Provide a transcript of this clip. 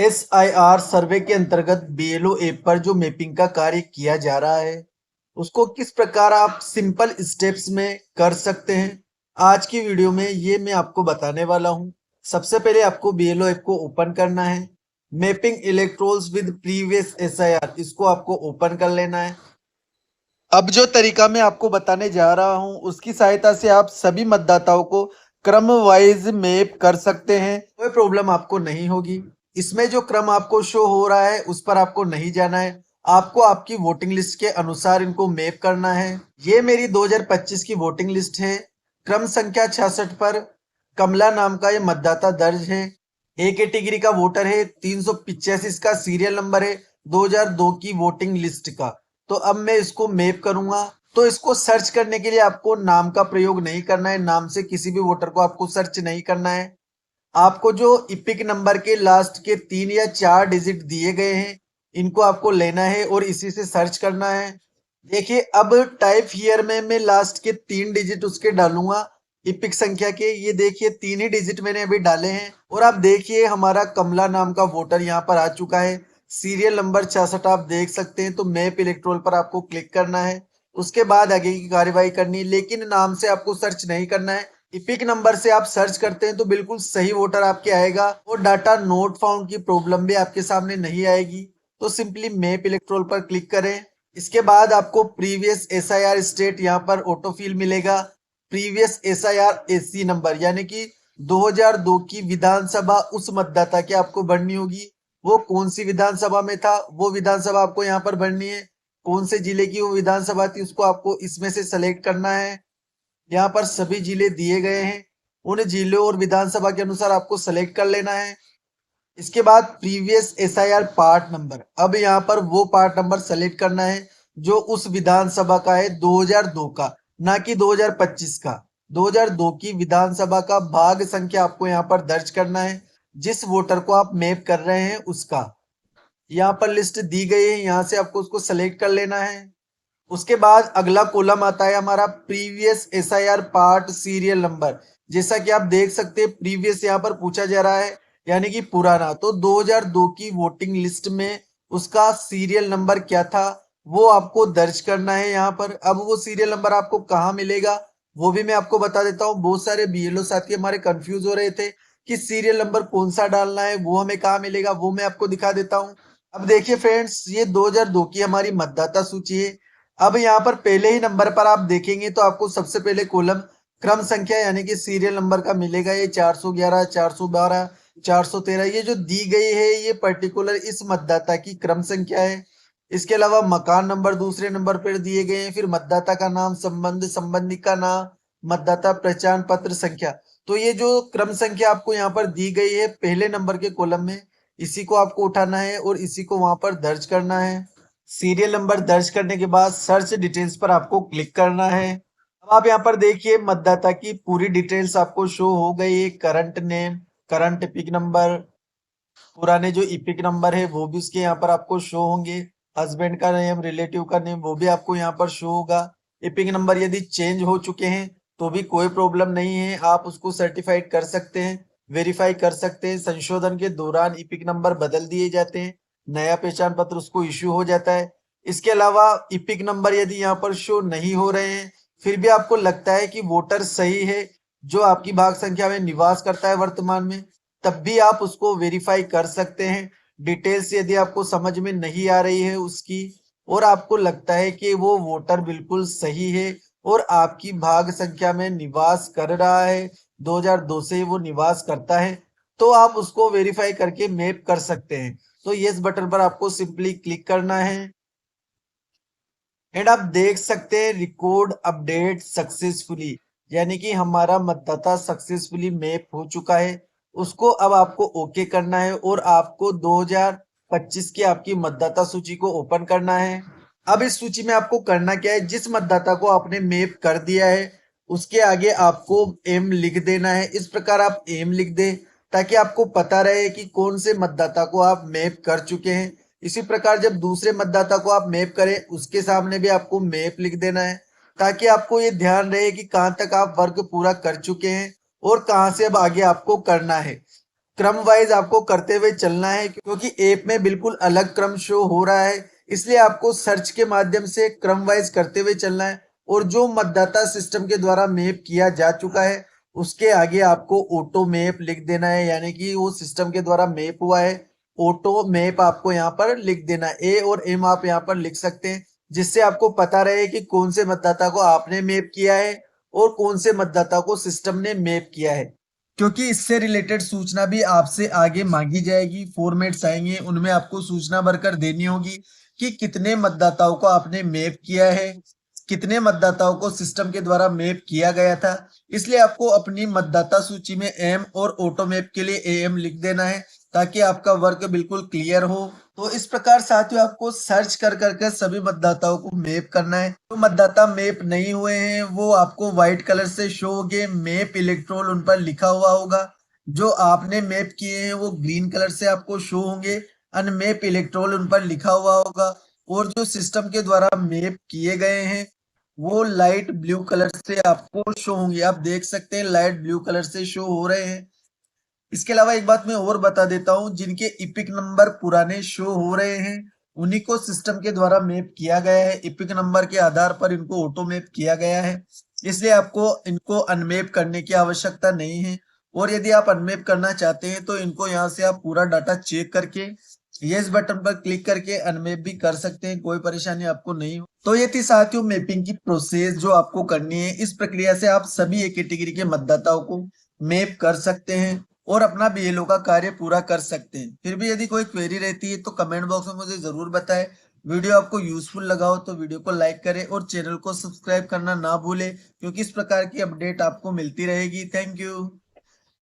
SIR सर्वे के अंतर्गत BLO app पर जो मैपिंग का कार्य किया जा रहा है उसको किस प्रकार आप सिंपल स्टेप्स में कर सकते हैं, आज की वीडियो में ये मैं आपको बताने वाला हूं। सबसे पहले आपको BLO ऐप को ओपन करना है। मैपिंग इलेक्ट्रोल्स विद प्रीवियस SIR इसको आपको ओपन कर लेना है। अब जो तरीका मैं आपको बताने जा रहा हूं उसकी सहायता से आप सभी मतदाताओं को क्रम वाइज मैप कर सकते हैं, कोई प्रॉब्लम आपको नहीं होगी। इसमें जो क्रम आपको शो हो रहा है उस पर आपको नहीं जाना है, आपको आपकी वोटिंग लिस्ट के अनुसार इनको मैप करना है। ये मेरी 2025 की वोटिंग लिस्ट है। क्रम संख्या 66 पर कमला नाम का ये मतदाता दर्ज है। ए कैटेगरी का वोटर है। 385 इसका सीरियल नंबर है 2002 की वोटिंग लिस्ट का। तो अब मैं इसको मैप करूंगा। तो इसको सर्च करने के लिए आपको नाम का प्रयोग नहीं करना है, नाम से किसी भी वोटर को आपको सर्च नहीं करना है। आपको जो इपिक नंबर के लास्ट के 3 या 4 डिजिट दिए गए हैं इनको आपको लेना है और इसी से सर्च करना है। देखिए अब टाइप हियर में मैं लास्ट के 3 डिजिट उसके डालूंगा इपिक संख्या के। ये देखिए 3 ही डिजिट मैंने अभी डाले हैं और आप देखिए हमारा कमला नाम का वोटर यहाँ पर आ चुका है। सीरियल नंबर 66 आप देख सकते हैं। तो मैप इलेक्ट्रोल पर आपको क्लिक करना है, उसके बाद आगे की कार्यवाही करनी है, लेकिन नाम से आपको सर्च नहीं करना है। इपिक नंबर से आप सर्च करते हैं तो बिल्कुल सही वोटर आपके आएगा और डाटा नोट फाउंड की प्रॉब्लम भी आपके सामने नहीं आएगी। तो सिंपली मैप इलेक्ट्रोल पर क्लिक करें। इसके बाद आपको प्रीवियस SIR स्टेट यहाँ पर ऑटोफिल मिलेगा। प्रीवियस SIR AC नंबर यानी कि 2002 की विधानसभा उस मतदाता की आपको भरनी होगी। वो कौन सी विधानसभा में था वो विधानसभा आपको यहाँ पर भरनी है। कौन से जिले की वो विधानसभा थी उसको आपको इसमें से सेलेक्ट करना है। यहाँ पर सभी जिले दिए गए हैं, उन जिलों और विधानसभा के अनुसार आपको सेलेक्ट कर लेना है। इसके बाद प्रीवियस SIR पार्ट नंबर, अब यहाँ पर वो पार्ट नंबर सेलेक्ट करना है जो उस विधानसभा का है 2002 का, ना कि 2025 का। 2002 की विधानसभा का भाग संख्या आपको यहाँ पर दर्ज करना है, जिस वोटर को आप मैप कर रहे हैं उसका। यहाँ पर लिस्ट दी गई है, यहाँ से आपको उसको सेलेक्ट कर लेना है। उसके बाद अगला कॉलम आता है हमारा previous SIR part serial number. जैसा कि आप देख सकते हैं प्रीवियस यहाँ पर पूछा जा रहा है यानी कि पुराना। तो 2002 की वोटिंग लिस्ट में उसका सीरियल नंबर क्या था वो आपको दर्ज करना है यहाँ पर। अब वो सीरियल नंबर आपको कहाँ मिलेगा वो भी मैं आपको बता देता हूँ। बहुत सारे BLO साथी हमारे कंफ्यूज हो रहे थे कि सीरियल नंबर कौन सा डालना है, वो हमें कहाँ मिलेगा, वो मैं आपको दिखा देता हूँ। अब देखिए फ्रेंड्स, ये 2002 की हमारी मतदाता सूची है। अब यहाँ पर पहले ही नंबर पर आप देखेंगे तो आपको सबसे पहले कॉलम क्रम संख्या यानी कि सीरियल नंबर का मिलेगा। ये 411, 412, 413 ये जो दी गई है ये पर्टिकुलर इस मतदाता की क्रम संख्या है। इसके अलावा मकान नंबर दूसरे नंबर पर दिए गए हैं, फिर मतदाता का नाम, संबंध, संबंधी का नाम, मतदाता पहचान पत्र संख्या। तो ये जो क्रम संख्या आपको यहाँ पर दी गई है पहले नंबर के कॉलम में, इसी को आपको उठाना है और इसी को वहां पर दर्ज करना है। सीरियल नंबर दर्ज करने के बाद सर्च डिटेल्स पर आपको क्लिक करना है। अब आप यहाँ पर देखिए मतदाता की पूरी डिटेल्स आपको शो हो गई है। Current name, current EPIC number, पुराने जो इपिक नंबर है वो भी उसके यहाँ पर आपको शो होंगे। हस्बैंड का नेम, रिलेटिव का नेम वो भी आपको यहाँ पर शो होगा। इपिक नंबर यदि चेंज हो चुके हैं तो भी कोई प्रॉब्लम नहीं है, आप उसको सर्टिफाइड कर सकते हैं, वेरीफाई कर सकते हैं। संशोधन के दौरान इपिक नंबर बदल दिए जाते हैं, नया पहचान पत्र उसको इश्यू हो जाता है। इसके अलावा इपिक नंबर यदि यहाँ पर शो नहीं हो रहे हैं फिर भी आपको लगता है कि वोटर सही है जो आपकी भाग संख्या में निवास करता है वर्तमान में, तब भी आप उसको वेरीफाई कर सकते हैं। डिटेल्स यदि आपको समझ में नहीं आ रही है उसकी और आपको लगता है कि वो वोटर बिल्कुल सही है और आपकी भाग संख्या में निवास कर रहा है, 2002 से वो निवास करता है, तो आप उसको वेरीफाई करके मैप कर सकते हैं। तो यस बटन पर आपको सिंपली क्लिक करना है एंड आप देख सकते हैं रिकॉर्ड अपडेट सक्सेसफुली, यानी कि हमारा मतदाता सक्सेसफुली मैप हो चुका है। उसको अब आपको ओके करना है और आपको 2025 की आपकी मतदाता सूची को ओपन करना है। अब इस सूची में आपको करना क्या है, जिस मतदाता को आपने मैप कर दिया है उसके आगे आपको एम लिख देना है। इस प्रकार आप एम लिख दें ताकि आपको पता रहे कि कौन से मतदाता को आप मैप कर चुके हैं। इसी प्रकार जब दूसरे मतदाता को आप मैप करें उसके सामने भी आपको मैप लिख देना है ताकि आपको ये ध्यान रहे कि कहां तक आप वर्क पूरा कर चुके हैं और कहां से अब आगे आपको करना है। क्रम वाइज आपको करते हुए चलना है, क्योंकि ऐप में बिल्कुल अलग क्रम शो हो रहा है, इसलिए आपको सर्च के माध्यम से क्रम वाइज करते हुए चलना है। और जो मतदाता सिस्टम के द्वारा मैप किया जा चुका है उसके आगे आपको ऑटो मैप लिख देना है, यानी कि वो सिस्टम के द्वारा मैप हुआ है। ऑटो मैप आपको यहाँ पर लिख देना है, ए और एम आप यहाँ पर लिख सकते हैं, जिससे आपको पता रहे कि कौन से मतदाता को आपने मैप किया है और कौन से मतदाता को सिस्टम ने मैप किया है। क्योंकि इससे रिलेटेड सूचना भी आपसे आगे मांगी जाएगी, फॉर्मेट्स आएंगे, उनमें आपको सूचना भरकर देनी होगी कि कितने मतदाताओं को आपने मैप किया है, कितने मतदाताओं को सिस्टम के द्वारा मैप किया गया था। इसलिए आपको अपनी मतदाता सूची में एम और ऑटो मैप के लिए एम लिख देना है, ताकि आपका वर्क बिल्कुल क्लियर हो। तो इस प्रकार साथियों आपको सर्च कर सभी मतदाताओं को मैप करना है। जो मतदाता मैप नहीं हुए हैं वो आपको व्हाइट कलर से शो होंगे, मैप इलेक्ट्रोल उन पर लिखा हुआ होगा। जो आपने मैप किए हैं वो ग्रीन कलर से आपको शो होंगे, अनमैप इलेक्ट्रोल उन पर लिखा हुआ होगा। और जो सिस्टम के द्वारा मैप किए गए हैं वो लाइट ब्लू कलर से आपको शो होंगे। आप देख सकते हैं लाइट ब्लू कलर से शो हो रहे हैं। इसके अलावा एक बात मैं और बता देता हूं, जिनके इपिक नंबर पुराने शो हो रहे हैं उन्हीं को सिस्टम के द्वारा मैप किया गया है। इपिक नंबर के आधार पर इनको ऑटो मैप किया गया है, इसलिए आपको इनको अनमैप करने की आवश्यकता नहीं है। और यदि आप अनमैप करना चाहते हैं तो इनको यहाँ से आप पूरा डाटा चेक करके यस बटन पर क्लिक करके अनमैप भी कर सकते हैं, कोई परेशानी आपको नहीं हो। तो ये थी साथियों मैपिंग की प्रोसेस जो आपको करनी है। इस प्रक्रिया से आप सभी एक कैटेगरी के मतदाताओं को मैप कर सकते हैं और अपना बीएलओ का कार्य पूरा कर सकते हैं। फिर भी यदि कोई क्वेरी रहती है तो कमेंट बॉक्स में मुझे जरूर बताएं। वीडियो आपको यूजफुल लगा हो तो वीडियो को लाइक करें और चैनल को सब्सक्राइब करना ना भूलें, क्योंकि इस प्रकार की अपडेट आपको मिलती रहेगी। Thank you.